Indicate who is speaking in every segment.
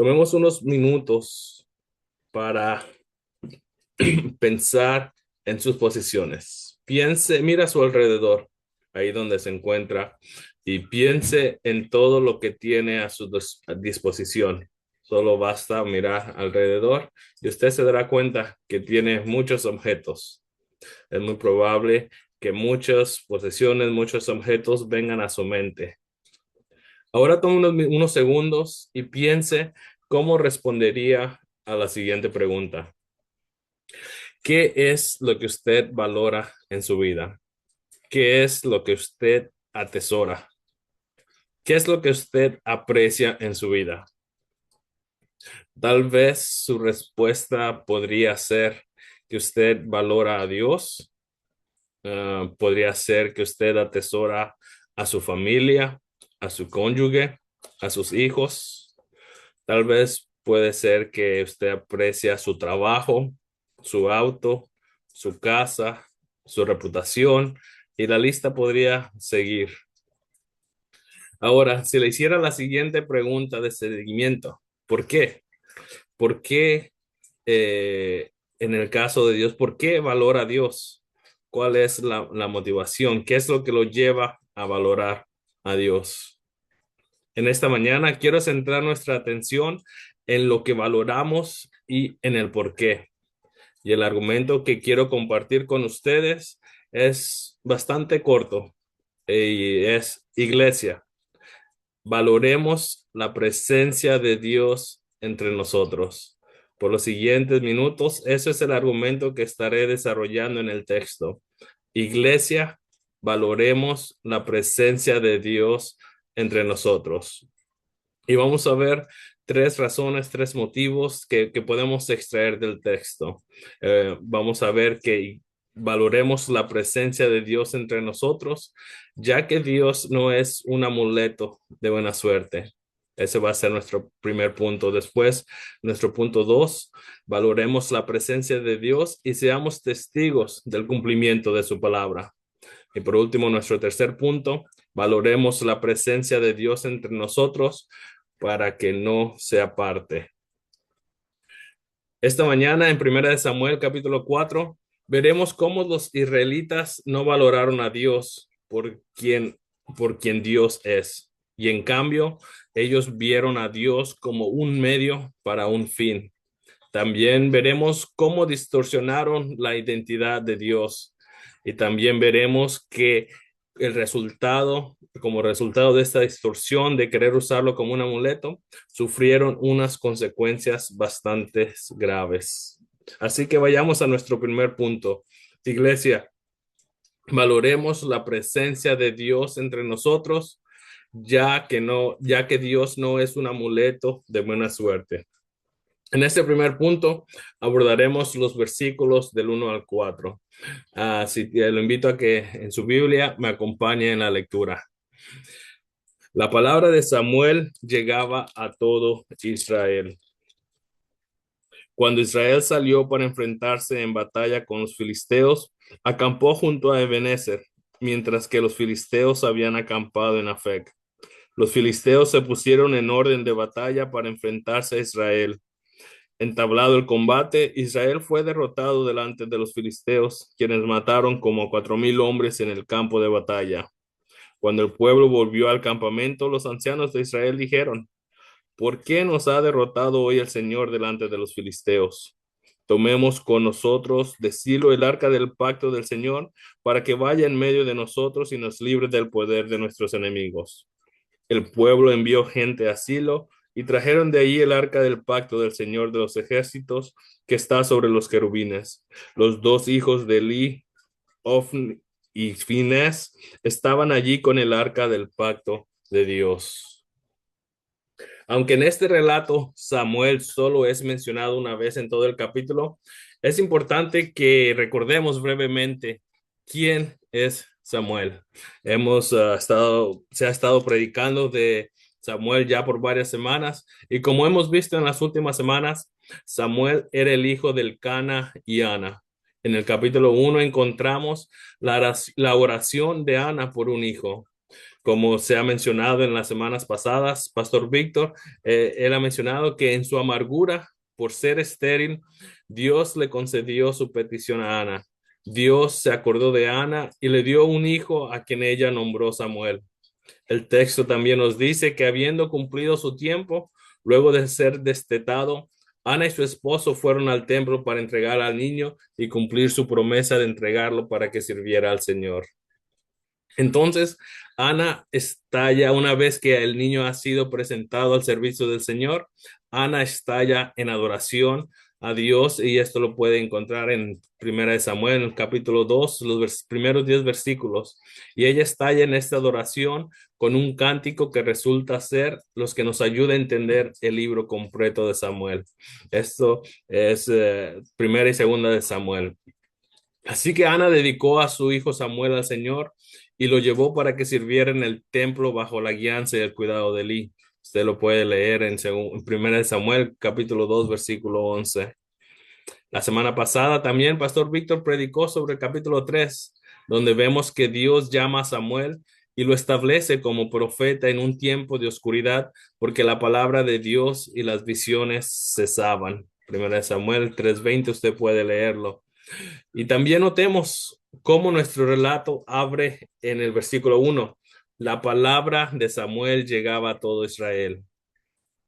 Speaker 1: Tomemos unos minutos para pensar en sus posiciones. Piense, mira a su alrededor, ahí donde se encuentra, y piense en todo lo que tiene a su disposición. Solo basta mirar alrededor y usted se dará cuenta que tiene muchos objetos. Es muy probable que muchas posesiones, muchos objetos vengan a su mente. Ahora tome unos segundos y piense cómo respondería a la siguiente pregunta. ¿Qué es lo que usted valora en su vida? ¿Qué es lo que usted atesora? ¿Qué es lo que usted aprecia en su vida? Tal vez su respuesta podría ser que usted valora a Dios. Podría ser que usted atesora a su familia, a su cónyuge, a sus hijos. Tal vez puede ser que usted aprecia su trabajo, su auto, su casa, su reputación y la lista podría seguir. Ahora, si le hiciera la siguiente pregunta de seguimiento, ¿por qué? ¿Por qué en el caso de Dios, por qué valora a Dios? ¿Cuál es la motivación? ¿Qué es lo que lo lleva a valorar a Dios? En esta mañana quiero centrar nuestra atención en lo que valoramos y en el por qué. Y el argumento que quiero compartir con ustedes es bastante corto y es iglesia. Valoremos la presencia de Dios entre nosotros. Por los siguientes minutos, ese es el argumento que estaré desarrollando en el texto. Iglesia, valoremos la presencia de Dios entre nosotros. Y vamos a ver tres razones, tres motivos que podemos extraer del texto. Vamos a ver que valoremos la presencia de Dios entre nosotros, ya que Dios no es un amuleto de buena suerte. Ese va a ser nuestro primer punto. Después, nuestro punto dos, valoremos la presencia de Dios y seamos testigos del cumplimiento de su palabra. Y por último, nuestro tercer punto, valoremos la presencia de Dios entre nosotros para que no sea parte. Esta mañana en Primera de Samuel capítulo 4 veremos cómo los israelitas no valoraron a Dios por quien Dios es. Y en cambio, ellos vieron a Dios como un medio para un fin. También veremos cómo distorsionaron la identidad de Dios y también veremos que como resultado de esta distorsión de querer usarlo como un amuleto, sufrieron unas consecuencias bastante graves. Así que vayamos a nuestro primer punto. Iglesia, valoremos la presencia de Dios entre nosotros, ya que Dios no es un amuleto de buena suerte. En este primer punto abordaremos los versículos del 1 al 4. Así que lo invito a que en su Biblia me acompañe en la lectura. La palabra de Samuel llegaba a todo Israel. Cuando Israel salió para enfrentarse en batalla con los filisteos, acampó junto a Ebenezer, mientras que los filisteos habían acampado en Afec. Los filisteos se pusieron en orden de batalla para enfrentarse a Israel. Entablado el combate, Israel fue derrotado delante de los filisteos, quienes mataron como 4,000 hombres en el campo de batalla. Cuando el pueblo volvió al campamento, los ancianos de Israel dijeron: ¿Por qué nos ha derrotado hoy el Señor delante de los filisteos? Tomemos con nosotros de Silo el arca del pacto del Señor, para que vaya en medio de nosotros y nos libre del poder de nuestros enemigos. El pueblo envió gente a Silo y trajeron de allí el arca del pacto del Señor de los ejércitos, que está sobre los querubines. Los dos hijos de Eli, Ofni y Finés, estaban allí con el arca del pacto de Dios. Aunque en este relato Samuel solo es mencionado una vez en todo el capítulo, es importante que recordemos brevemente quién es Samuel. Se ha estado predicando de Samuel ya por varias semanas y como hemos visto en las últimas semanas, Samuel era el hijo del Cana y Ana. En el capítulo 1 encontramos la oración de Ana por un hijo. Como se ha mencionado en las semanas pasadas, Pastor Víctor, él ha mencionado que en su amargura por ser estéril, Dios le concedió su petición a Ana. Dios se acordó de Ana y le dio un hijo a quien ella nombró Samuel. El texto también nos dice que habiendo cumplido su tiempo, luego de ser destetado, Ana y su esposo fueron al templo para entregar al niño y cumplir su promesa de entregarlo para que sirviera al Señor. Entonces, Ana estalla una vez que el niño ha sido presentado al servicio del Señor. Ana estalla en adoración a Dios y esto lo puede encontrar en Primera de Samuel, en el capítulo 2, los primeros 10 versículos. Y ella estalla en esta adoración con un cántico que resulta ser los que nos ayuda a entender el libro completo de Samuel. Esto es Primera y Segunda de Samuel. Así que Ana dedicó a su hijo Samuel al Señor y lo llevó para que sirviera en el templo bajo la guianza y el cuidado de Elí. Usted lo puede leer en 1 Samuel, capítulo 2, versículo 11. La semana pasada también Pastor Víctor predicó sobre el capítulo 3, donde vemos que Dios llama a Samuel y lo establece como profeta en un tiempo de oscuridad, porque la palabra de Dios y las visiones cesaban. 1 Samuel 3:20, usted puede leerlo. Y también notemos cómo nuestro relato abre en el versículo 1. La palabra de Samuel llegaba a todo Israel.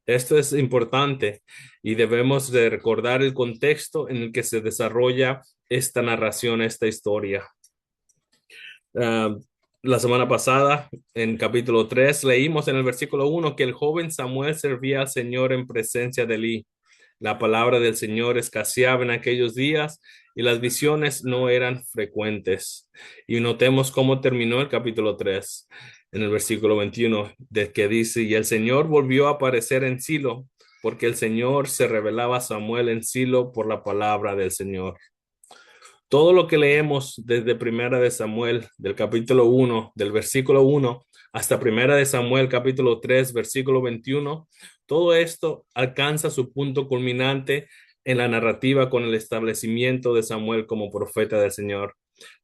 Speaker 1: Esto es importante y debemos de recordar el contexto en el que se desarrolla esta narración, esta historia. Uh, la semana pasada, en capítulo 3, leímos en el versículo 1 que el joven Samuel servía al Señor en presencia de Elí. La palabra del Señor escaseaba en aquellos días y las visiones no eran frecuentes. Y notemos cómo terminó el capítulo 3 en el versículo 21, de que dice, y el Señor volvió a aparecer en Silo, porque el Señor se revelaba a Samuel en Silo por la palabra del Señor. Todo lo que leemos desde Primera de Samuel, del capítulo 1, del versículo 1, hasta Primera de Samuel, capítulo 3, versículo 21, todo esto alcanza su punto culminante en la narrativa con el establecimiento de Samuel como profeta del Señor.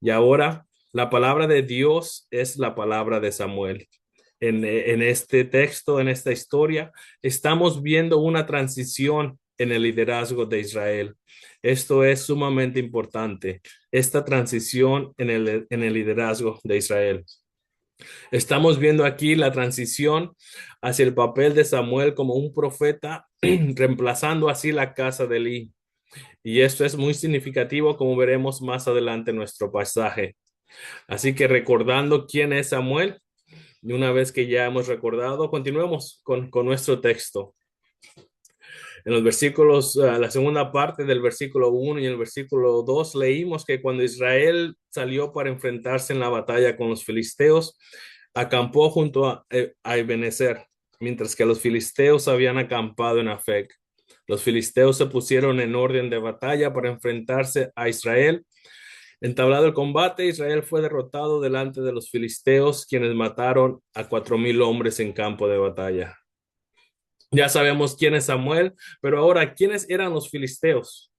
Speaker 1: Y ahora, la palabra de Dios es la palabra de Samuel. En este texto, en esta historia, estamos viendo una transición en el liderazgo de Israel. Esto es sumamente importante, esta transición en el liderazgo de Israel. Estamos viendo aquí la transición hacia el papel de Samuel como un profeta, reemplazando así la casa de Elí. Y esto es muy significativo, como veremos más adelante en nuestro pasaje. Así que recordando quién es Samuel, y una vez que ya hemos recordado, continuemos con nuestro texto. En los versículos, la segunda parte del versículo 1 y el versículo 2, leímos que cuando Israel salió para enfrentarse en la batalla con los filisteos, acampó junto a Ebenezer, mientras que los filisteos habían acampado en Afec. Los filisteos se pusieron en orden de batalla para enfrentarse a Israel. Entablado el combate, Israel fue derrotado delante de los filisteos, quienes mataron a 4,000 hombres en campo de batalla. Ya sabemos quién es Samuel, pero ahora, ¿quiénes eran los filisteos?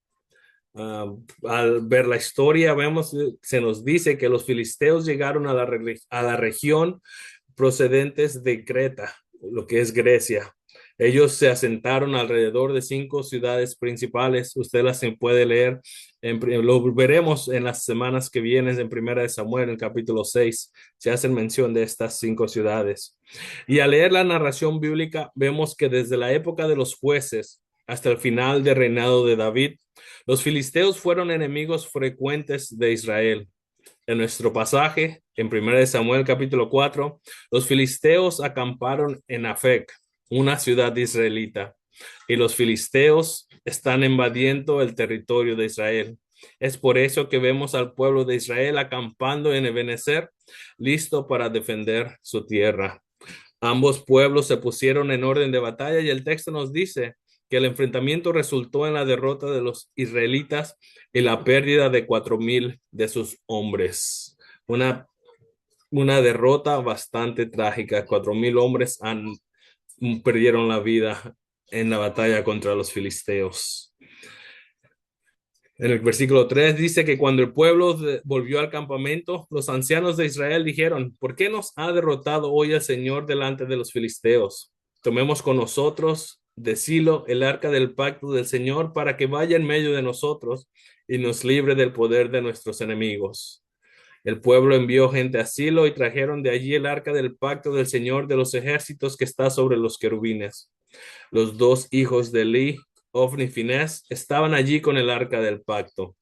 Speaker 1: Al ver la historia, vemos, se nos dice que los filisteos llegaron a la región procedentes de Creta, lo que es Grecia. Ellos se asentaron alrededor de 5 ciudades principales. Usted las puede leer, lo veremos en las semanas que vienen en Primera de Samuel, en el capítulo 6. Se hace mención de estas 5 ciudades. Y al leer la narración bíblica, vemos que desde la época de los jueces hasta el final del reinado de David, los filisteos fueron enemigos frecuentes de Israel. En nuestro pasaje, en 1 Samuel capítulo 4, los filisteos acamparon en Afec, una ciudad israelita, y los filisteos están invadiendo el territorio de Israel. Es por eso que vemos al pueblo de Israel acampando en Ebenezer, listo para defender su tierra. Ambos pueblos se pusieron en orden de batalla y el texto nos dice que el enfrentamiento resultó en la derrota de los israelitas y la pérdida de 4,000 de sus hombres. Una derrota bastante trágica. 4,000 hombres perdieron la vida en la batalla contra los filisteos. En el versículo 3 dice que cuando el pueblo volvió al campamento, los ancianos de Israel dijeron, ¿por qué nos ha derrotado hoy el Señor delante de los filisteos? Tomemos con nosotros de Silo el arca del pacto del Señor para que vaya en medio de nosotros y nos libre del poder de nuestros enemigos. El pueblo envió gente a Silo y trajeron de allí el arca del pacto del Señor de los ejércitos que está sobre los querubines. Los dos hijos de Eli, Ofni y Finés, estaban allí con el arca del pacto.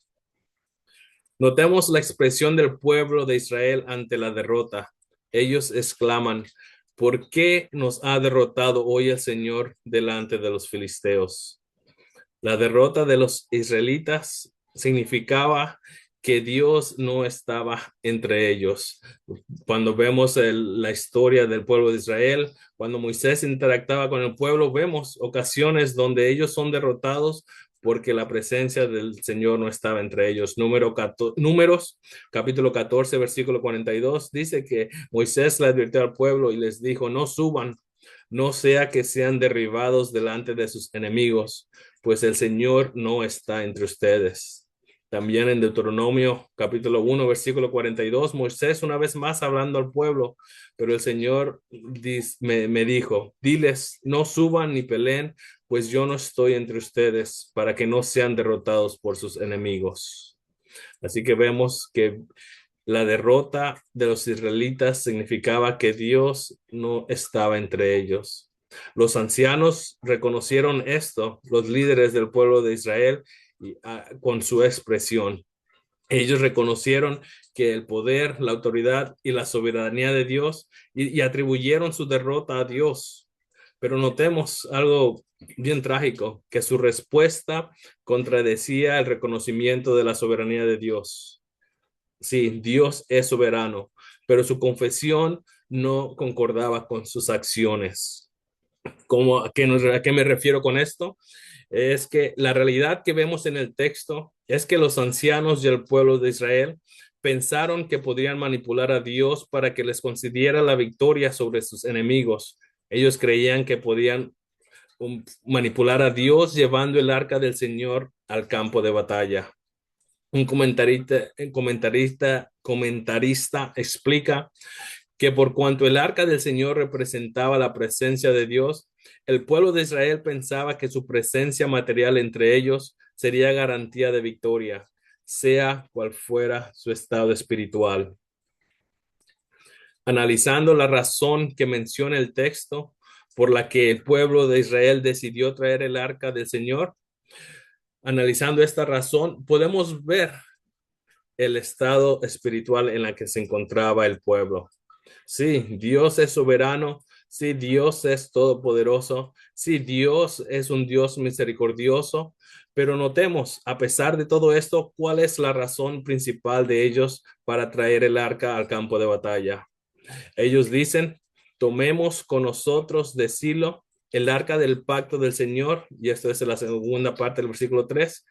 Speaker 1: Notemos la expresión del pueblo de Israel ante la derrota. Ellos exclaman, ¿por qué nos ha derrotado hoy el Señor delante de los filisteos? La derrota de los israelitas significaba que Dios no estaba entre ellos. Cuando vemos la historia del pueblo de Israel, cuando Moisés interactúa con el pueblo, vemos ocasiones donde ellos son derrotados porque la presencia del Señor no estaba entre ellos. Números, capítulo 14, versículo 42, dice que Moisés le advirtió al pueblo y les dijo, no suban, no sea que sean derribados delante de sus enemigos, pues el Señor no está entre ustedes. También en Deuteronomio capítulo 1, versículo 42, Moisés una vez más hablando al pueblo, pero el Señor me dijo, diles, no suban ni peleen, pues yo no estoy entre ustedes, para que no sean derrotados por sus enemigos. Así que vemos que la derrota de los israelitas significaba que Dios no estaba entre ellos. Los ancianos reconocieron esto, los líderes del pueblo de Israel, con su expresión. Ellos reconocieron que el poder, la autoridad y la soberanía de Dios y atribuyeron su derrota a Dios. Pero notemos algo bien trágico, que su respuesta contradecía el reconocimiento de la soberanía de Dios. Sí, Dios es soberano, pero su confesión no concordaba con sus acciones. ¿A qué me refiero con esto? Es que la realidad que vemos en el texto es que los ancianos y el pueblo de Israel pensaron que podrían manipular a Dios para que les concediera la victoria sobre sus enemigos. Ellos creían que podían manipular a Dios llevando el arca del Señor al campo de batalla. Un comentarista explica que por cuanto el arca del Señor representaba la presencia de Dios, el pueblo de Israel pensaba que su presencia material entre ellos sería garantía de victoria, sea cual fuera su estado espiritual. Analizando la razón que menciona el texto por la que el pueblo de Israel decidió traer el arca del Señor, analizando esta razón, podemos ver el estado espiritual en la que se encontraba el pueblo. Sí, Dios es soberano. Sí, Dios es todopoderoso. Sí, Dios es un Dios misericordioso. Pero notemos, a pesar de todo esto, ¿cuál es la razón principal de ellos para traer el arca al campo de batalla? Ellos dicen, tomemos con nosotros de Silo el arca del pacto del Señor, y esto es en la segunda parte del versículo 3,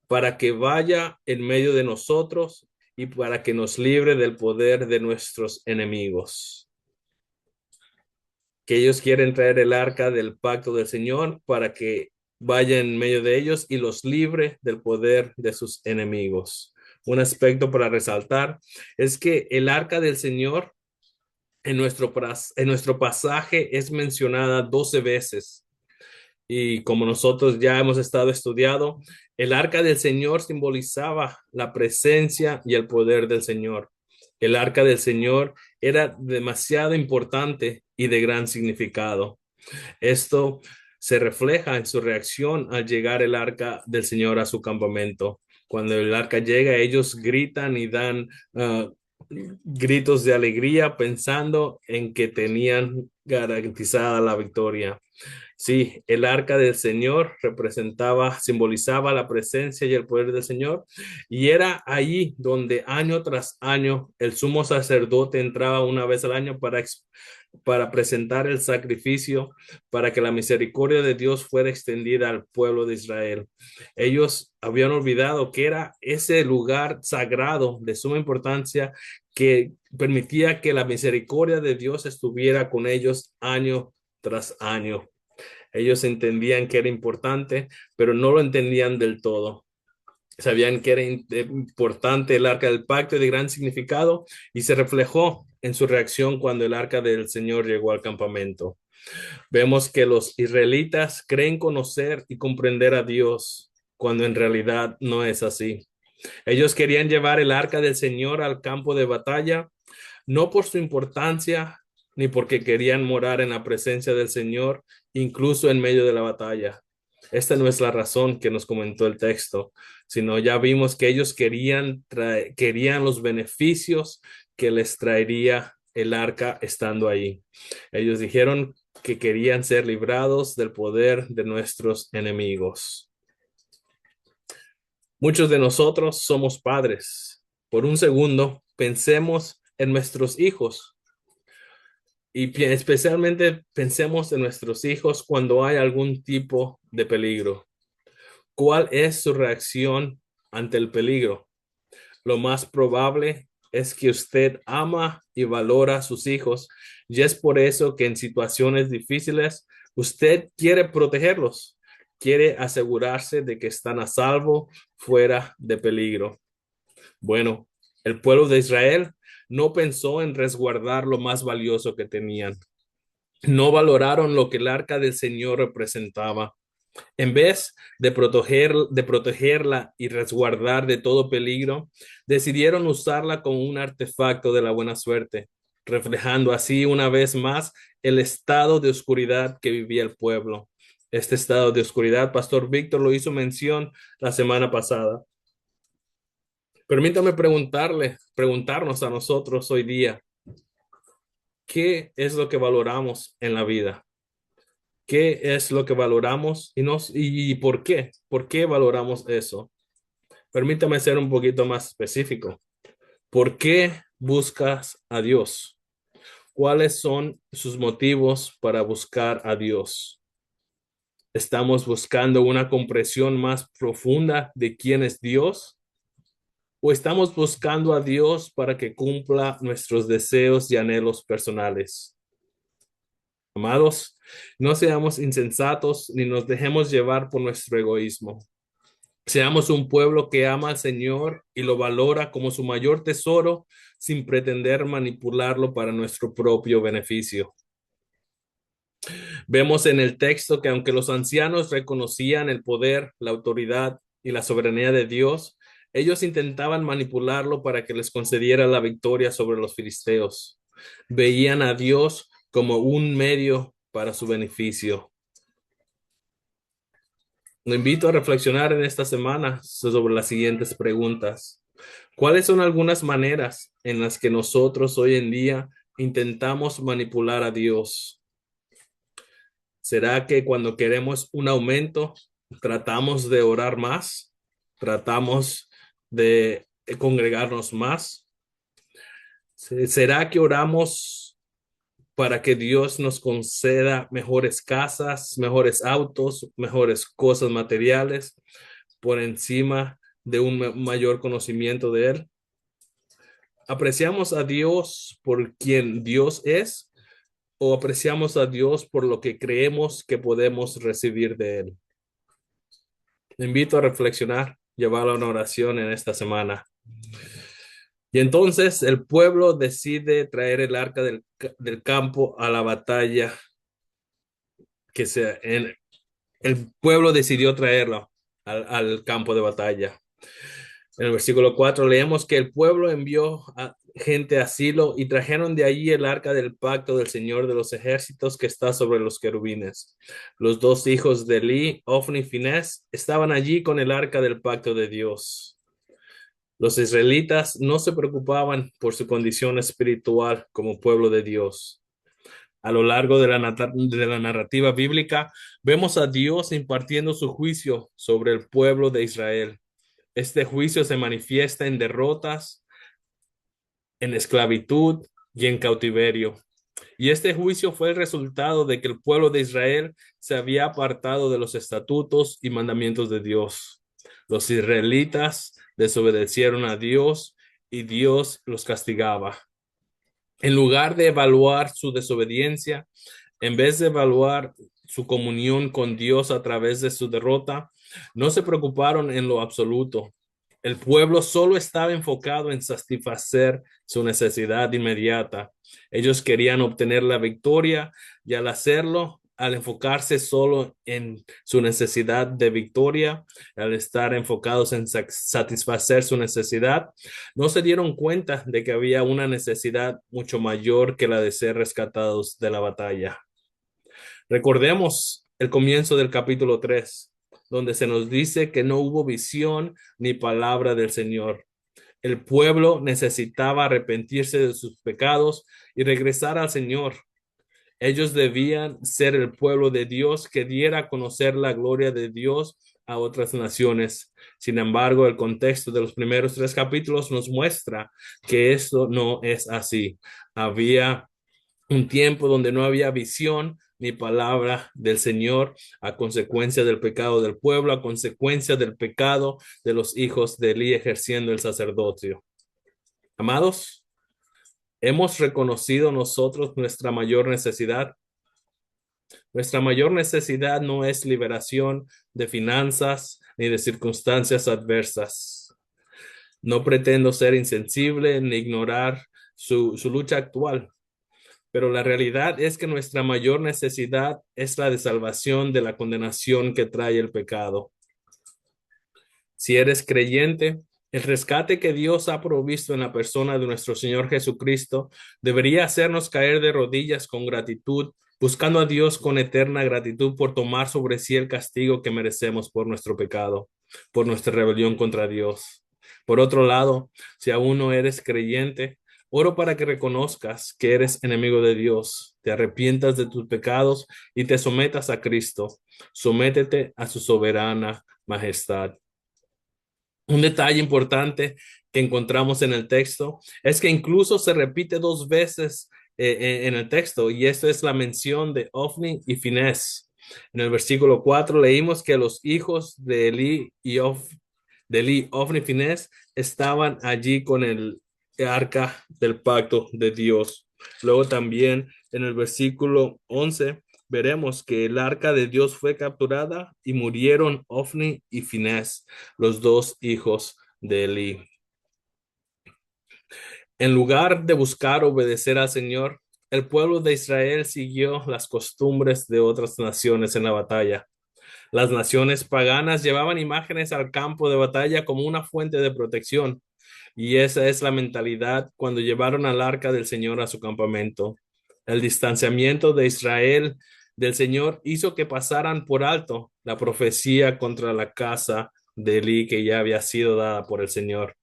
Speaker 1: para que vaya en medio de nosotros y para que nos libre del poder de nuestros enemigos. Que ellos quieren traer el arca del pacto del Señor para que vaya en medio de ellos y los libre del poder de sus enemigos. Un aspecto para resaltar es que el arca del Señor en nuestro pasaje es mencionada 12 veces. Y como nosotros ya hemos estado estudiando, el arca del Señor simbolizaba la presencia y el poder del Señor. El arca del Señor era demasiado importante y de gran significado. Esto se refleja en su reacción al llegar el arca del Señor a su campamento. Cuando el arca llega, ellos gritan y dan gritos de alegría pensando en que tenían garantizada la victoria. Sí, el arca del Señor simbolizaba la presencia y el poder del Señor, y era ahí donde año tras año el sumo sacerdote entraba una vez al año para presentar el sacrificio, para que la misericordia de Dios fuera extendida al pueblo de Israel. Ellos habían olvidado que era ese lugar sagrado de suma importancia que permitía que la misericordia de Dios estuviera con ellos año tras año. Ellos entendían que era importante, pero no lo entendían del todo. Sabían que era importante el arca del pacto, de gran significado, y se reflejó en su reacción cuando el arca del Señor llegó al campamento. Vemos que los israelitas creen conocer y comprender a Dios cuando en realidad no es así. Ellos querían llevar el arca del Señor al campo de batalla, no por su importancia, ni porque querían morar en la presencia del Señor, incluso en medio de la batalla. Esta no es la razón que nos comentó el texto, sino ya vimos que ellos querían los beneficios que les traería el arca estando ahí. Ellos dijeron que querían ser librados del poder de nuestros enemigos. Muchos de nosotros somos padres. Por un segundo, pensemos en nuestros hijos y especialmente pensemos en nuestros hijos cuando hay algún tipo de peligro. ¿Cuál es su reacción ante el peligro? Lo más probable es que usted ama y valora a sus hijos y es por eso que en situaciones difíciles usted quiere protegerlos, quiere asegurarse de que están a salvo fuera de peligro. Bueno, el pueblo de Israel no pensó en resguardar lo más valioso que tenían. No valoraron lo que el arca del Señor representaba. En vez de protegerla y resguardar de todo peligro, decidieron usarla como un artefacto de la buena suerte, reflejando así una vez más el estado de oscuridad que vivía el pueblo. Este estado de oscuridad, Pastor Víctor lo hizo mención la semana pasada. Permítame preguntarnos a nosotros hoy día, ¿qué es lo que valoramos en la vida? ¿Qué es lo que valoramos y por qué? ¿Por qué valoramos eso? Permítame ser un poquito más específico. ¿Por qué buscas a Dios? ¿Cuáles son sus motivos para buscar a Dios? ¿Estamos buscando una comprensión más profunda de quién es Dios? ¿O estamos buscando a Dios para que cumpla nuestros deseos y anhelos personales? Amados, no seamos insensatos ni nos dejemos llevar por nuestro egoísmo. Seamos un pueblo que ama al Señor y lo valora como su mayor tesoro sin pretender manipularlo para nuestro propio beneficio. Vemos en el texto que aunque los ancianos reconocían el poder, la autoridad y la soberanía de Dios, ellos intentaban manipularlo para que les concediera la victoria sobre los filisteos. Veían a Dios como un medio para su beneficio. Lo invito a reflexionar en esta semana sobre las siguientes preguntas. ¿Cuáles son algunas maneras en las que nosotros hoy en día intentamos manipular a Dios? ¿Será que cuando queremos un aumento, tratamos de orar más? ¿Tratamos de congregarnos más? ¿Será que oramos para que Dios nos conceda mejores casas, mejores autos, mejores cosas materiales por encima de un mayor conocimiento de Él? ¿Apreciamos a Dios por quien Dios es o apreciamos a Dios por lo que creemos que podemos recibir de Él? Te invito a reflexionar, llevar a una oración en esta semana. Y entonces el pueblo decide traer el arca del campo a la batalla que el pueblo decidió traerlo al campo de batalla. En el versículo 4 leemos que el pueblo envió a gente a Silo y trajeron de allí el arca del pacto del Señor de los ejércitos que está sobre los querubines. Los dos hijos de Eli, Ofni y Finés, estaban allí con el arca del pacto de Dios. Los israelitas no se preocupaban por su condición espiritual como pueblo de Dios. A lo largo de la narrativa bíblica, vemos a Dios impartiendo su juicio sobre el pueblo de Israel. Este juicio se manifiesta en derrotas, en esclavitud y en cautiverio. Y este juicio fue el resultado de que el pueblo de Israel se había apartado de los estatutos y mandamientos de Dios. Los israelitas desobedecieron a Dios y Dios los castigaba. En lugar de evaluar su desobediencia, en vez de evaluar su comunión con Dios a través de su derrota, no se preocuparon en lo absoluto. El pueblo solo estaba enfocado en satisfacer su necesidad inmediata. Ellos querían obtener la victoria y al hacerlo, al enfocarse solo en su necesidad de victoria, al estar enfocados en satisfacer su necesidad, no se dieron cuenta de que había una necesidad mucho mayor que la de ser rescatados de la batalla. Recordemos el comienzo del capítulo 3, donde se nos dice que no hubo visión ni palabra del Señor. El pueblo necesitaba arrepentirse de sus pecados y regresar al Señor. Ellos debían ser el pueblo de Dios que diera a conocer la gloria de Dios a otras naciones. Sin embargo, el contexto de los primeros 3 capítulos nos muestra que esto no es así. Había un tiempo donde no había visión ni palabra del Señor a consecuencia del pecado del pueblo, a consecuencia del pecado de los hijos de Elí ejerciendo el sacerdocio. Amados, hemos reconocido nosotros nuestra mayor necesidad. Nuestra mayor necesidad no es liberación de finanzas ni de circunstancias adversas. No pretendo ser insensible ni ignorar su lucha actual. Pero la realidad es que nuestra mayor necesidad es la de salvación de la condenación que trae el pecado. Si eres creyente, el rescate que Dios ha provisto en la persona de nuestro Señor Jesucristo debería hacernos caer de rodillas con gratitud, buscando a Dios con eterna gratitud por tomar sobre sí el castigo que merecemos por nuestro pecado, por nuestra rebelión contra Dios. Por otro lado, si aún no eres creyente, oro para que reconozcas que eres enemigo de Dios, te arrepientas de tus pecados y te sometas a Cristo. Sométete a su soberana majestad. Un detalle importante que encontramos en el texto es que incluso se repite 2 veces en el texto, y esto es la mención de Ofni y Finés. En el versículo 4 leímos que los hijos de Elí, Ofni y Finés estaban allí con el arca del pacto de Dios. Luego también en el versículo 11 veremos que el arca de Dios fue capturada y murieron Ofni y Finés, los 2 hijos de Elí. En lugar de buscar obedecer al Señor, el pueblo de Israel siguió las costumbres de otras naciones en la batalla. Las naciones paganas llevaban imágenes al campo de batalla como una fuente de protección, y esa es la mentalidad cuando llevaron al arca del Señor a su campamento. El distanciamiento de Israel del Señor hizo que pasaran por alto la profecía contra la casa de Elí que ya había sido dada por el Señor.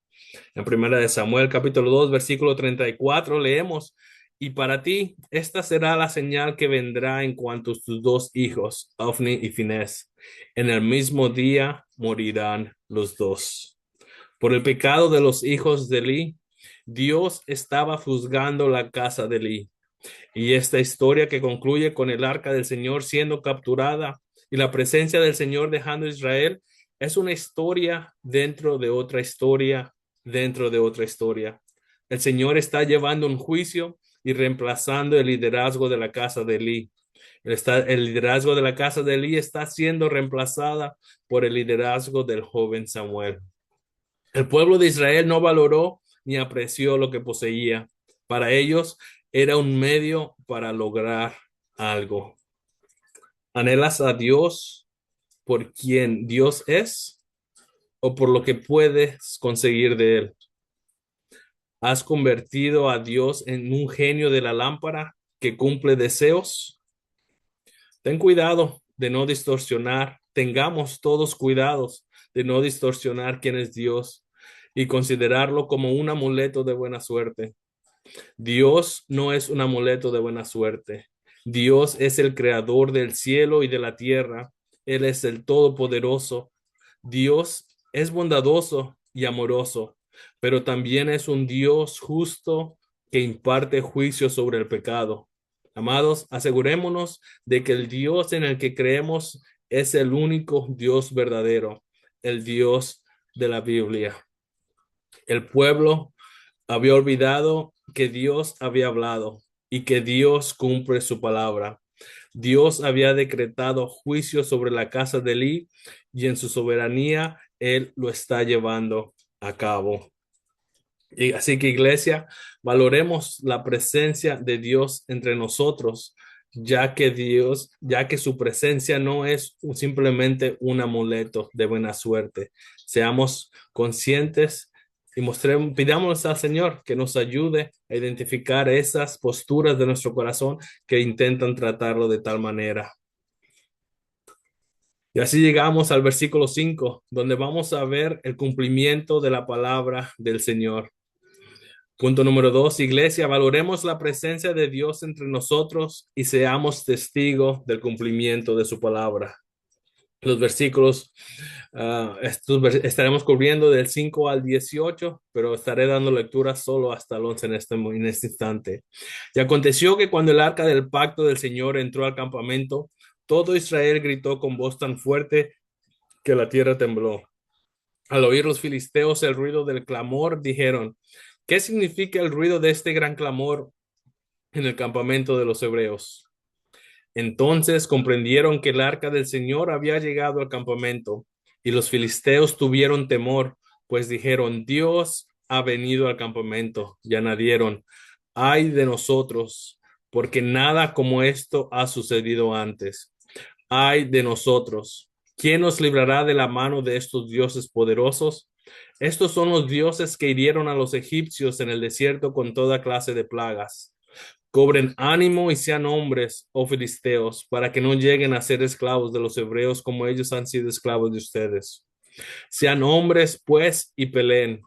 Speaker 1: En Primera de Samuel, capítulo 2, versículo 34, leemos: y para ti, esta será la señal que vendrá en cuanto a tus 2 hijos, Ofni y Finés. En el mismo día morirán los 2. Por el pecado de los hijos de Elí, Dios estaba juzgando la casa de Elí. Y esta historia que concluye con el arca del Señor siendo capturada y la presencia del Señor dejando a Israel, es una historia dentro de otra historia, dentro de otra historia. El Señor está llevando un juicio y reemplazando el liderazgo de la casa de Elí. El liderazgo de la casa de Elí está siendo reemplazada por el liderazgo del joven Samuel. El pueblo de Israel no valoró ni apreció lo que poseía. Para ellos era un medio para lograr algo. ¿Anhelas a Dios por quien Dios es o por lo que puedes conseguir de él? ¿Has convertido a Dios en un genio de la lámpara que cumple deseos? Ten cuidado de no distorsionar. Tengamos todos cuidados de no distorsionar quién es Dios y considerarlo como un amuleto de buena suerte. Dios no es un amuleto de buena suerte. Dios es el creador del cielo y de la tierra. Él es el todopoderoso. Dios es bondadoso y amoroso, pero también es un Dios justo que imparte juicio sobre el pecado. Amados, asegurémonos de que el Dios en el que creemos es el único Dios verdadero, el Dios de la Biblia. El pueblo había olvidado que Dios había hablado y que Dios cumple su palabra. Dios había decretado juicio sobre la casa de Elí y en su soberanía Él lo está llevando. a cabo. Y así que, iglesia, valoremos la presencia de Dios entre nosotros, ya que su presencia no es simplemente un amuleto de buena suerte. Seamos conscientes y pidamos al Señor que nos ayude a identificar esas posturas de nuestro corazón que intentan tratarlo de tal manera. Y así llegamos al versículo 5, donde vamos a ver el cumplimiento de la palabra del Señor. Punto número 2, iglesia, valoremos la presencia de Dios entre nosotros y seamos testigos del cumplimiento de su palabra. Los versículos, estaremos cubriendo del 5 al 18, pero estaré dando lectura solo hasta el 11 en este instante. Y aconteció que cuando el arca del pacto del Señor entró al campamento, todo Israel gritó con voz tan fuerte que la tierra tembló. Al oír los filisteos el ruido del clamor, dijeron: ¿qué significa el ruido de este gran clamor en el campamento de los hebreos? Entonces comprendieron que el arca del Señor había llegado al campamento, y los filisteos tuvieron temor, pues dijeron: Dios ha venido al campamento. Y añadieron: ay de nosotros, porque nada como esto ha sucedido antes. Ay de nosotros, ¿quién nos librará de la mano de estos dioses poderosos? Estos son los dioses que hirieron a los egipcios en el desierto con toda clase de plagas. Cobren ánimo y sean hombres, oh filisteos, para que no lleguen a ser esclavos de los hebreos como ellos han sido esclavos de ustedes. Sean hombres, pues, y peleen.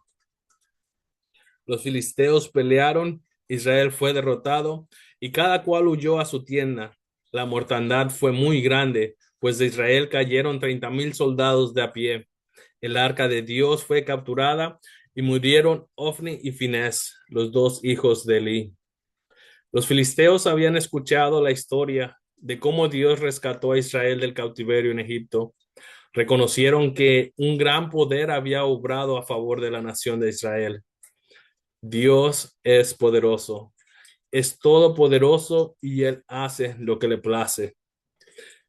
Speaker 1: Los filisteos pelearon, Israel fue derrotado, y cada cual huyó a su tienda. La mortandad fue muy grande, pues de Israel cayeron 30,000 soldados de a pie. El arca de Dios fue capturada, y murieron Ofni y Finés, los dos hijos de Eli. Los filisteos habían escuchado la historia de cómo Dios rescató a Israel del cautiverio en Egipto. Reconocieron que un gran poder había obrado a favor de la nación de Israel. Dios es poderoso, es todopoderoso y Él hace lo que le place.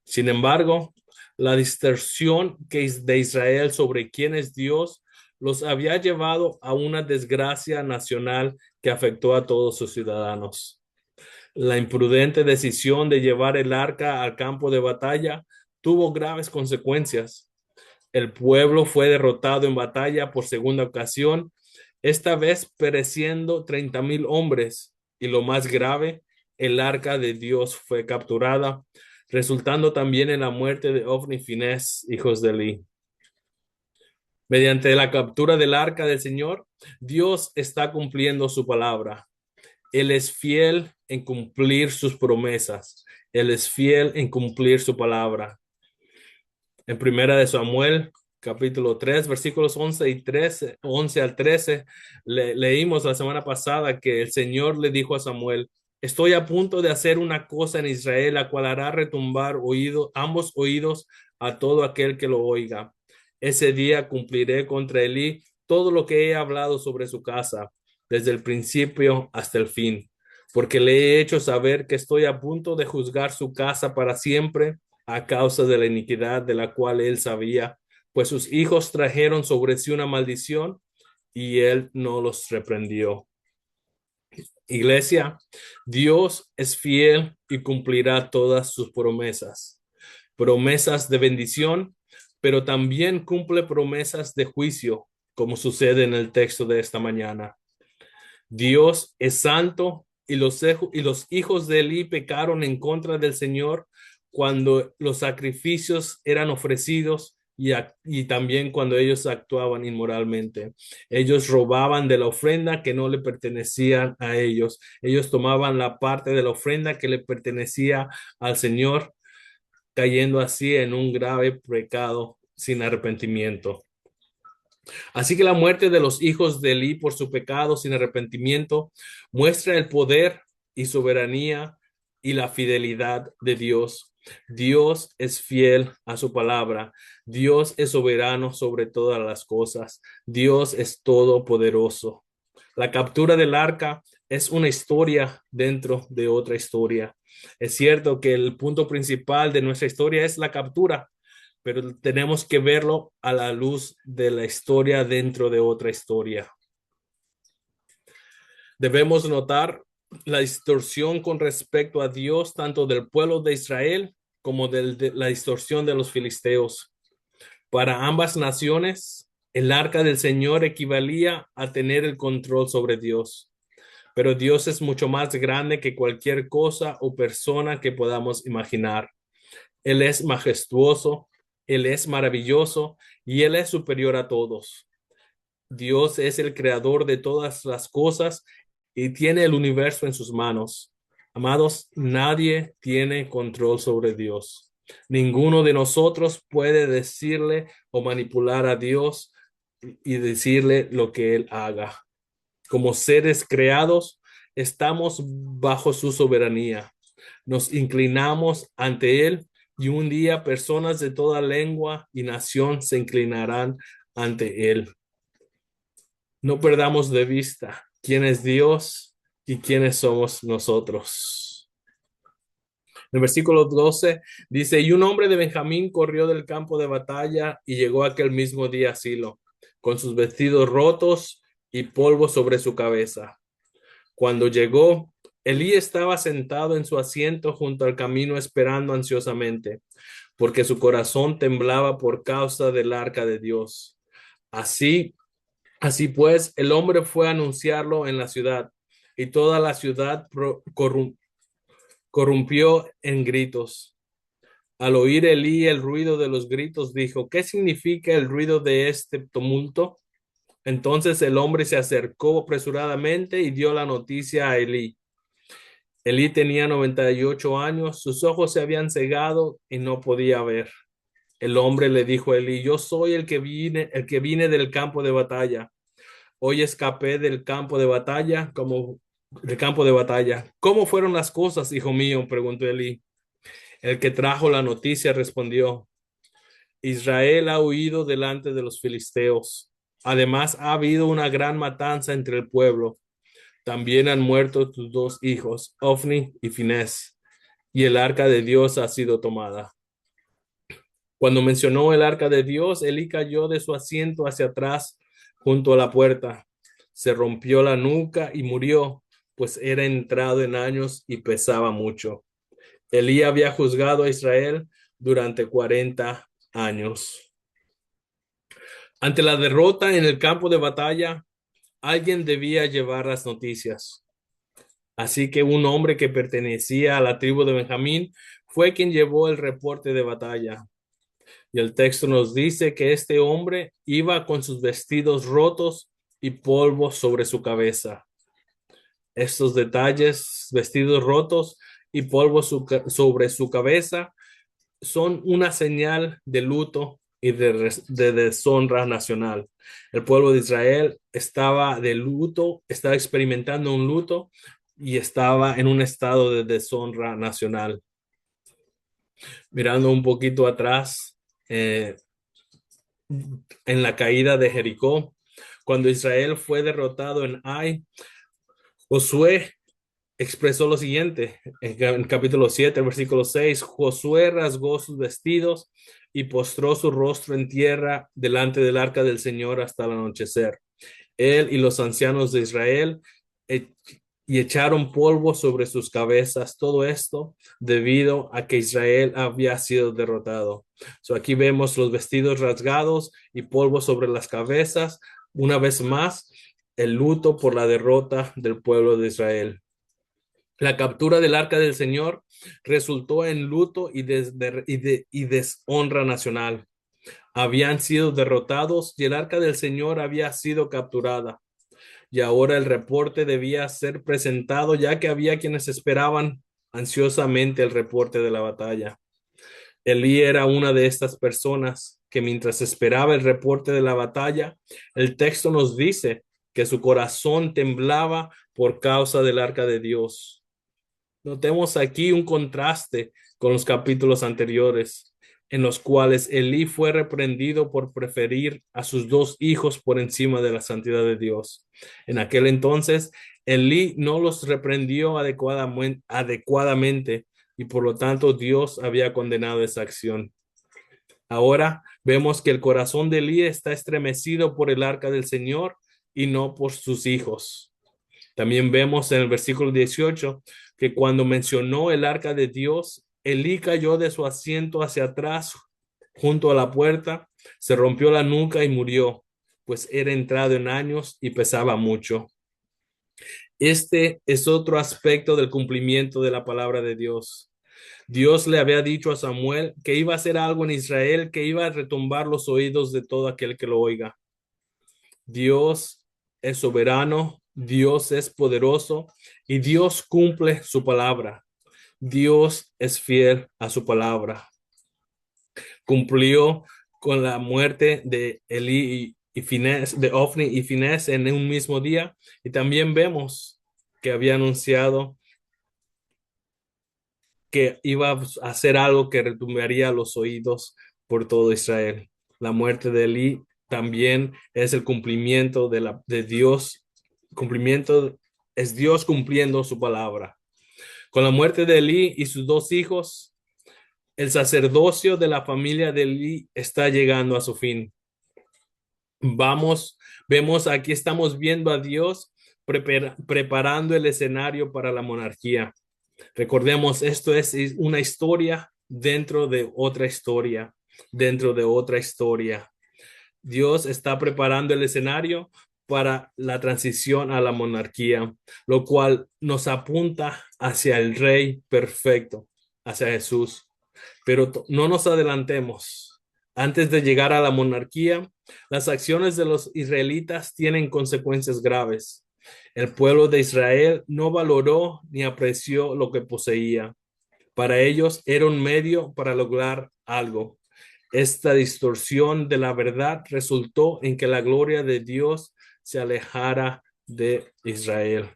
Speaker 1: Sin embargo, la distorsión que es de Israel sobre quién es Dios los había llevado a una desgracia nacional que afectó a todos sus ciudadanos. La imprudente decisión de llevar el arca al campo de batalla tuvo graves consecuencias. El pueblo fue derrotado en batalla por segunda ocasión, esta vez pereciendo 30,000 hombres, y lo más grave, el arca de Dios fue capturada, resultando también en la muerte de Ofni y Finés, hijos de Eli. Mediante la captura del arca del Señor, Dios está cumpliendo su palabra. Él es fiel en cumplir sus promesas. Él es fiel en cumplir su palabra. En Primera de Samuel, capítulo 3, versículos 11 y 13, 11 al 13, leímos la semana pasada que el Señor le dijo a Samuel: estoy a punto de hacer una cosa en Israel, la cual hará retumbar ambos oídos a todo aquel que lo oiga. Ese día cumpliré contra Elí todo lo que he hablado sobre su casa, desde el principio hasta el fin, porque le he hecho saber que estoy a punto de juzgar su casa para siempre a causa de la iniquidad de la cual él sabía, pues sus hijos trajeron sobre sí una maldición y él no los reprendió. Iglesia, Dios es fiel y cumplirá todas sus promesas. Promesas de bendición, pero también cumple promesas de juicio, como sucede en el texto de esta mañana. Dios es santo y los hijos de Eli pecaron en contra del Señor cuando los sacrificios eran ofrecidos y también cuando ellos actuaban inmoralmente. Ellos robaban de la ofrenda que no le pertenecían a ellos. Ellos tomaban la parte de la ofrenda que le pertenecía al Señor, cayendo así en un grave pecado sin arrepentimiento. Así que la muerte de los hijos de Eli por su pecado sin arrepentimiento muestra el poder y soberanía y la fidelidad de Dios. Dios es fiel a su palabra. Dios es soberano sobre todas las cosas. Dios es todopoderoso. La captura del arca es una historia dentro de otra historia. Es cierto que el punto principal de nuestra historia es la captura, pero tenemos que verlo a la luz de la historia dentro de otra historia. Debemos notar la distorsión con respecto a Dios, tanto del pueblo de Israel como de la distorsión de los filisteos. Para ambas naciones, el arca del Señor equivalía a tener el control sobre Dios. Pero Dios es mucho más grande que cualquier cosa o persona que podamos imaginar. Él es majestuoso, Él es maravilloso y Él es superior a todos. Dios es el creador de todas las cosas y tiene el universo en sus manos. Amados, nadie tiene control sobre Dios. Ninguno de nosotros puede decirle o manipular a Dios y decirle lo que Él haga. Como seres creados, estamos bajo su soberanía. Nos inclinamos ante Él y un día personas de toda lengua y nación se inclinarán ante Él. No perdamos de vista quién es Dios y quiénes somos nosotros. En el versículo 12 dice, y un hombre de Benjamín corrió del campo de batalla y llegó aquel mismo día a Silo, con sus vestidos rotos y polvo sobre su cabeza. Cuando llegó, Elí estaba sentado en su asiento junto al camino esperando ansiosamente, porque su corazón temblaba por causa del arca de Dios. Así Así pues, el hombre fue a anunciarlo en la ciudad, y toda la ciudad corrompió en gritos. Al oír Elí el ruido de los gritos, dijo, ¿qué significa el ruido de este tumulto? Entonces el hombre se acercó apresuradamente y dio la noticia a Elí. Elí tenía 98 años, sus ojos se habían cegado y no podía ver. El hombre le dijo a Elí, yo soy el que vine del campo de batalla. Hoy escapé del campo de batalla. ¿Cómo fueron las cosas, hijo mío? Preguntó Elí. El que trajo la noticia respondió, Israel ha huido delante de los filisteos. Además, ha habido una gran matanza entre el pueblo. También han muerto tus dos hijos, Ofni y Finés, y el arca de Dios ha sido tomada. Cuando mencionó el arca de Dios, Elí cayó de su asiento hacia atrás junto a la puerta. Se rompió la nuca y murió, pues era entrado en años y pesaba mucho. Elí había juzgado a Israel durante 40 años. Ante la derrota en el campo de batalla, alguien debía llevar las noticias. Así que un hombre que pertenecía a la tribu de Benjamín fue quien llevó el reporte de batalla. Y el texto nos dice que este hombre iba con sus vestidos rotos y polvo sobre su cabeza. Estos detalles, vestidos rotos y polvo sobre su cabeza, son una señal de luto y de deshonra nacional. El pueblo de Israel estaba de luto, estaba experimentando un luto y estaba en un estado de deshonra nacional. Mirando un poquito atrás, en la caída de Jericó, cuando Israel fue derrotado en Ai, Josué expresó lo siguiente en capítulo 7, versículo 6. Josué rasgó sus vestidos y postró su rostro en tierra delante del arca del Señor hasta el anochecer. Él y los ancianos de Israel y echaron polvo sobre sus cabezas. Todo esto debido a que Israel había sido derrotado. Aquí vemos los vestidos rasgados y polvo sobre las cabezas. Una vez más, el luto por la derrota del pueblo de Israel. La captura del arca del Señor resultó en luto y deshonra nacional. Habían sido derrotados y el arca del Señor había sido capturada. Y ahora el reporte debía ser presentado, ya que había quienes esperaban ansiosamente el reporte de la batalla. Elí era una de estas personas que mientras esperaba el reporte de la batalla, el texto nos dice que su corazón temblaba por causa del arca de Dios. Notemos aquí un contraste con los capítulos anteriores, en los cuales Elí fue reprendido por preferir a sus dos hijos por encima de la santidad de Dios. En aquel entonces, Elí no los reprendió adecuadamente y por lo tanto Dios había condenado esa acción. Ahora vemos que el corazón de Elí está estremecido por el arca del Señor y no por sus hijos. También vemos en el versículo 18 que cuando mencionó el arca de Dios, Elí cayó de su asiento hacia atrás junto a la puerta, se rompió la nuca y murió, pues era entrado en años y pesaba mucho. Este es otro aspecto del cumplimiento de la palabra de Dios. Dios le había dicho a Samuel que iba a hacer algo en Israel, que iba a retumbar los oídos de todo aquel que lo oiga. Dios es soberano, Dios es poderoso y Dios cumple su palabra. Dios es fiel a su palabra. Cumplió con la muerte de Elí y Finés, de Ofni y Finés en un mismo día. Y también vemos que había anunciado que iba a hacer algo que retumbaría los oídos por todo Israel. La muerte de Elí también es el cumplimiento de Dios, cumplimiento es Dios cumpliendo su palabra. Con la muerte de Elí y sus dos hijos, el sacerdocio de la familia de Elí está llegando a su fin. Vemos aquí estamos viendo a Dios preparando el escenario para la monarquía. Recordemos, esto es una historia dentro de otra historia, dentro de otra historia. Dios está preparando el escenario para la transición a la monarquía, lo cual nos apunta hacia el Rey perfecto, hacia Jesús. Pero no nos adelantemos. Antes de llegar a la monarquía, las acciones de los israelitas tienen consecuencias graves. El pueblo de Israel no valoró ni apreció lo que poseía. Para ellos era un medio para lograr algo. Esta distorsión de la verdad resultó en que la gloria de Dios se alejara de Israel.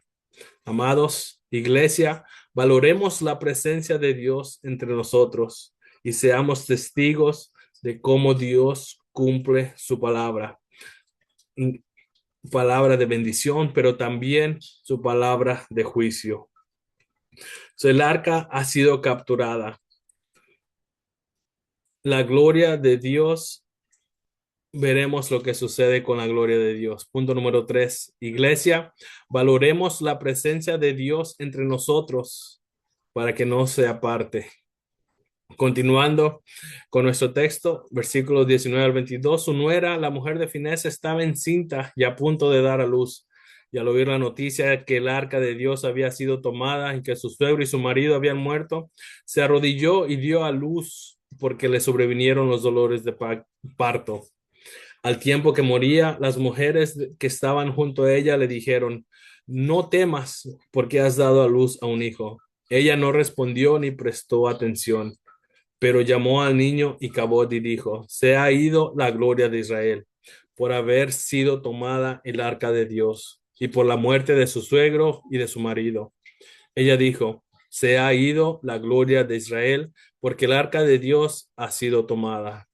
Speaker 1: Amados, iglesia, valoremos la presencia de Dios entre nosotros y seamos testigos de cómo Dios cumple su palabra. Palabra de bendición, pero también su palabra de juicio. El arca ha sido capturada. La gloria de Dios, veremos lo que sucede con la gloria de Dios. Punto número 3. Iglesia, valoremos la presencia de Dios entre nosotros para que no se aparte. Continuando con nuestro texto, versículos 19 al 22, su nuera, la mujer de Finés, estaba encinta y a punto de dar a luz. Y al oír la noticia que el arca de Dios había sido tomada y que su suegro y su marido habían muerto, se arrodilló y dio a luz porque le sobrevinieron los dolores de parto. Al tiempo que moría, las mujeres que estaban junto a ella le dijeron, no temas porque has dado a luz a un hijo. Ella no respondió ni prestó atención. Pero llamó al niño y Cabot y dijo, se ha ido la gloria de Israel por haber sido tomada el arca de Dios y por la muerte de su suegro y de su marido. Ella dijo, se ha ido la gloria de Israel porque el arca de Dios ha sido tomada.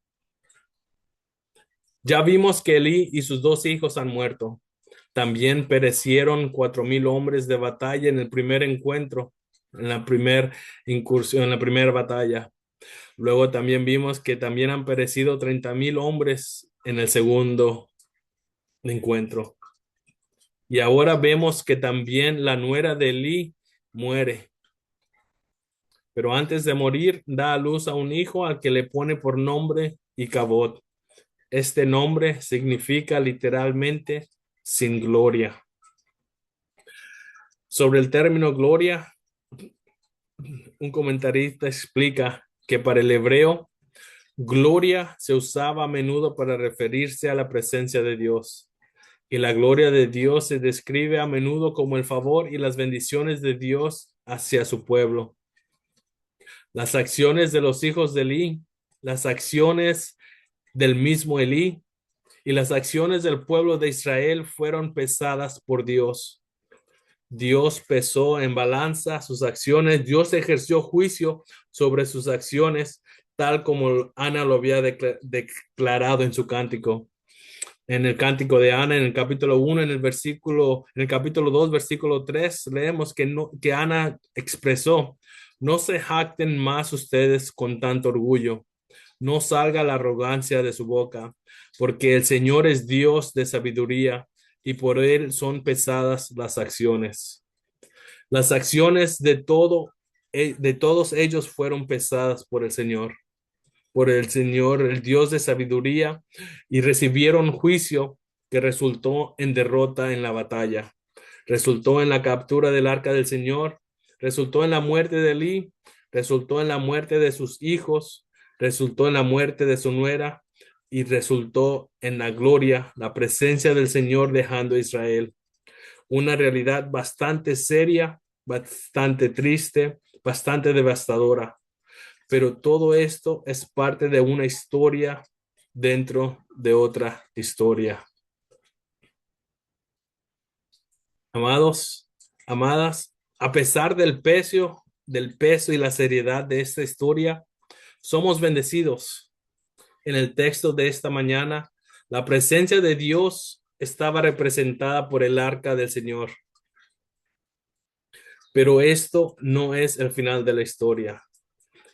Speaker 1: Ya vimos que Elí y sus dos hijos han muerto. También perecieron 4,000 hombres de batalla en el primer encuentro, en la primera incursión, en la primera batalla. Luego también vimos que también han perecido 30,000 hombres en el segundo encuentro. Y ahora vemos que también la nuera de Elí muere. Pero antes de morir, da a luz a un hijo al que le pone por nombre Icabod. Este nombre significa literalmente sin gloria. Sobre el término gloria, un comentarista explica que para el hebreo, gloria se usaba a menudo para referirse a la presencia de Dios. Y la gloria de Dios se describe a menudo como el favor y las bendiciones de Dios hacia su pueblo. Las acciones de los hijos de Elí, las acciones del mismo Elí y las acciones del pueblo de Israel fueron pesadas por Dios. Dios pesó en balanza sus acciones, Dios ejerció juicio sobre sus acciones, tal como Ana lo había declarado en su cántico. En el cántico de Ana, en el capítulo 1, en el capítulo 2, versículo 3, leemos que Ana expresó, no se jacten más ustedes con tanto orgullo, no salga la arrogancia de su boca, porque el Señor es Dios de sabiduría y por él son pesadas las acciones. Las acciones de todos ellos fueron pesadas por el Señor, el Dios de sabiduría, y recibieron juicio que resultó en derrota en la batalla, resultó en la captura del arca del Señor, resultó en la muerte de Elí, resultó en la muerte de sus hijos, resultó en la muerte de su nuera y resultó en la gloria, la presencia del Señor dejando a Israel. Una realidad bastante seria, bastante triste, bastante devastadora. Pero todo esto es parte de una historia dentro de otra historia. Amados, amadas, a pesar del peso y la seriedad de esta historia, somos bendecidos. En el texto de esta mañana, la presencia de Dios estaba representada por el arca del Señor. Pero esto no es el final de la historia.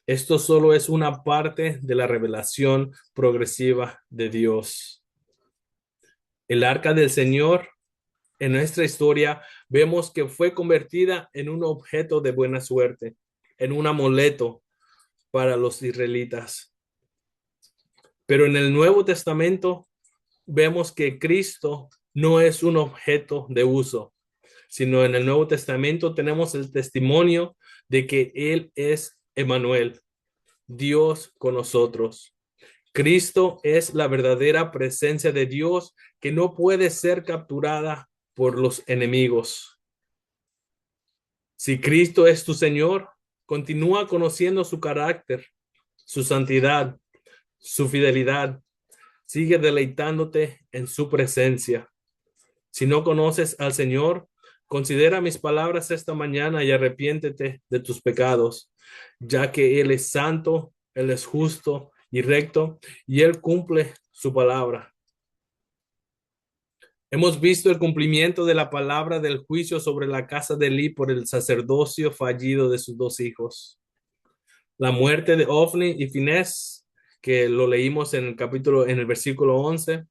Speaker 1: Esto solo es una parte de la revelación progresiva de Dios. El arca del Señor en nuestra historia vemos que fue convertida en un objeto de buena suerte, en un amuleto para los israelitas. Pero en el Nuevo Testamento vemos que Cristo no es un objeto de uso, sino en el Nuevo Testamento tenemos el testimonio de que Él es Emmanuel, Dios con nosotros. Cristo es la verdadera presencia de Dios que no puede ser capturada por los enemigos. Si Cristo es tu Señor, continúa conociendo su carácter, su santidad, su fidelidad. Sigue deleitándote en su presencia. Si no conoces al Señor, considera mis palabras esta mañana y arrepiéntete de tus pecados, ya que Él es santo, Él es justo y recto, y Él cumple su palabra. Hemos visto el cumplimiento de la palabra del juicio sobre la casa de Elí por el sacerdocio fallido de sus dos hijos. La muerte de Ofni y Finés, que lo leímos en el versículo 11,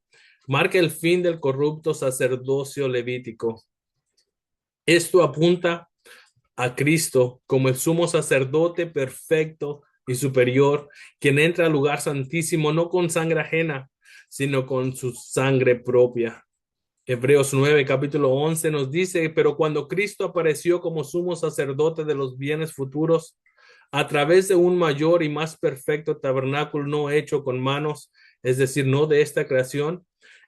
Speaker 1: marca el fin del corrupto sacerdocio levítico. Esto apunta a Cristo como el sumo sacerdote perfecto y superior, quien entra al lugar santísimo no con sangre ajena, sino con su sangre propia. Hebreos 9, capítulo 11 nos dice, pero cuando Cristo apareció como sumo sacerdote de los bienes futuros, a través de un mayor y más perfecto tabernáculo no hecho con manos, es decir, no de esta creación,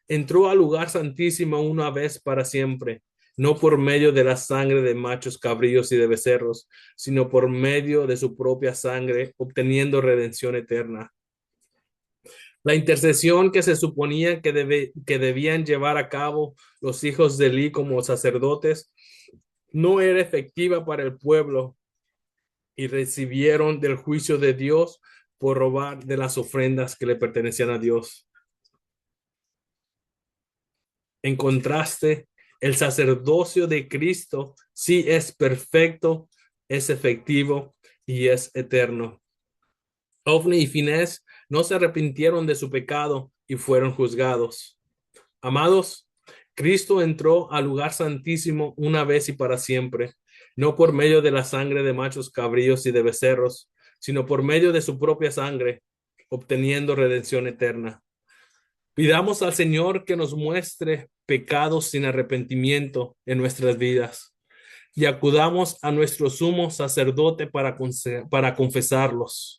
Speaker 1: entró al lugar santísimo una vez para siempre, no por medio de la sangre de machos cabríos y de becerros, sino por medio de su propia sangre, obteniendo redención eterna. La intercesión que se suponía que debían llevar a cabo los hijos de Elí como sacerdotes no era efectiva para el pueblo y recibieron del juicio de Dios por robar de las ofrendas que le pertenecían a Dios. En contraste, el sacerdocio de Cristo sí es perfecto, es efectivo y es eterno. Ofni y Finés no se arrepintieron de su pecado y fueron juzgados. Amados, Cristo entró al lugar santísimo una vez y para siempre, no por medio de la sangre de machos cabríos y de becerros, sino por medio de su propia sangre, obteniendo redención eterna. Pidamos al Señor que nos muestre pecados sin arrepentimiento en nuestras vidas y acudamos a nuestro sumo sacerdote para confesarlos.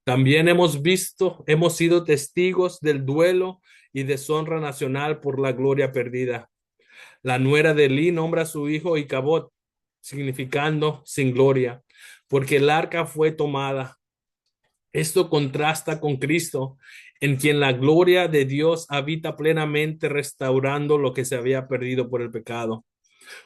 Speaker 1: También hemos sido testigos del duelo y deshonra nacional por la gloria perdida. La nuera de Elí nombra a su hijo Icabod, significando sin gloria, porque el arca fue tomada. Esto contrasta con Cristo, en quien la gloria de Dios habita plenamente, restaurando lo que se había perdido por el pecado.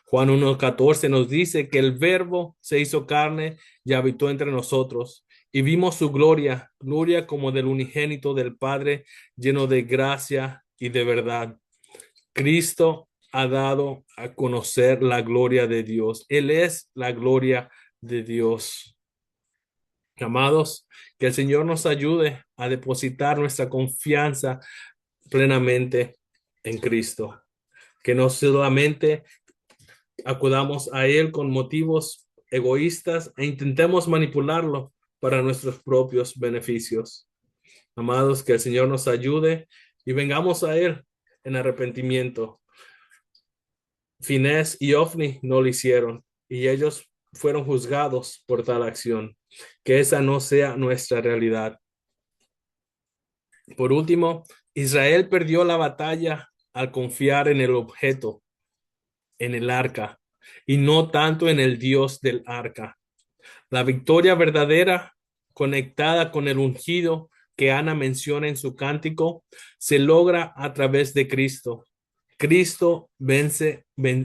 Speaker 1: Juan 1:14 nos dice que el Verbo se hizo carne y habitó entre nosotros, y vimos su gloria, gloria como del unigénito del Padre, lleno de gracia y de verdad. Cristo ha dado a conocer la gloria de Dios. Él es la gloria de Dios. Amados, que el Señor nos ayude a depositar nuestra confianza plenamente en Cristo. Que no solamente acudamos a Él con motivos egoístas e intentemos manipularlo para nuestros propios beneficios. Amados, que el Señor nos ayude y vengamos a Él en arrepentimiento. Finés y Ofni no lo hicieron y ellos fueron juzgados por tal acción. Que esa no sea nuestra realidad. Por último, Israel perdió la batalla al confiar en el objeto, en el arca, y no tanto en el Dios del arca. La victoria verdadera, conectada con el ungido que Ana menciona en su cántico, se logra a través de Cristo. Cristo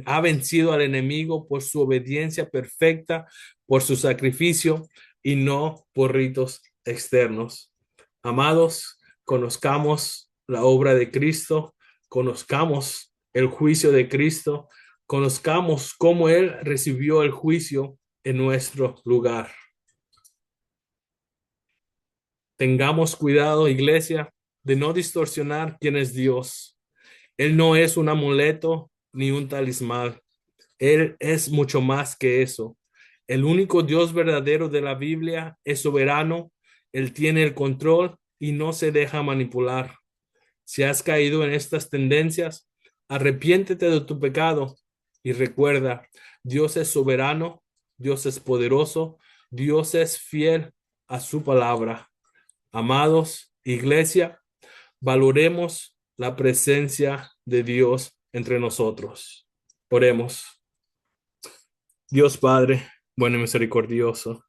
Speaker 1: ha vencido al enemigo por su obediencia perfecta, por su sacrificio y no por ritos externos. Amados, conozcamos la obra de Cristo, conozcamos el juicio de Cristo, conozcamos cómo Él recibió el juicio en nuestro lugar. Tengamos cuidado, iglesia, de no distorsionar quién es Dios. Él no es un amuleto ni un talismán. Él es mucho más que eso. El único Dios verdadero de la Biblia es soberano. Él tiene el control y no se deja manipular. Si has caído en estas tendencias, arrepiéntete de tu pecado y recuerda, Dios es soberano, Dios es poderoso, Dios es fiel a su palabra. Amados, iglesia, valoremos la presencia de Dios entre nosotros. Oremos. Dios Padre, bueno y misericordioso,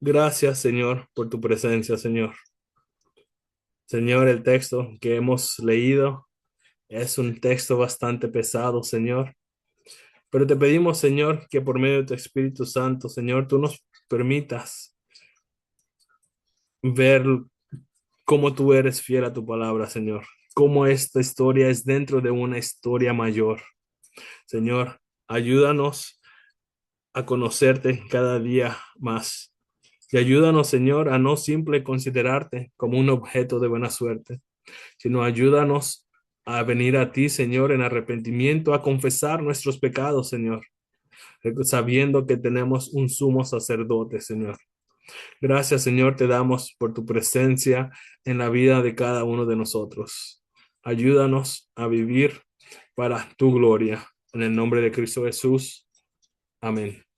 Speaker 1: gracias, Señor, por tu presencia, Señor. Señor, el texto que hemos leído es un texto bastante pesado, Señor. Pero te pedimos, Señor, que por medio de tu Espíritu Santo, Señor, tú nos permitas ver cómo tú eres fiel a tu palabra, Señor. Cómo esta historia es dentro de una historia mayor. Señor, ayúdanos a conocerte cada día más. Y ayúdanos, Señor, a no simple considerarte como un objeto de buena suerte, sino ayúdanos a venir a ti, Señor, en arrepentimiento, a confesar nuestros pecados, Señor, sabiendo que tenemos un sumo sacerdote, Señor. Gracias, Señor, te damos por tu presencia en la vida de cada uno de nosotros. Ayúdanos a vivir para tu gloria. En el nombre de Cristo Jesús. Amén.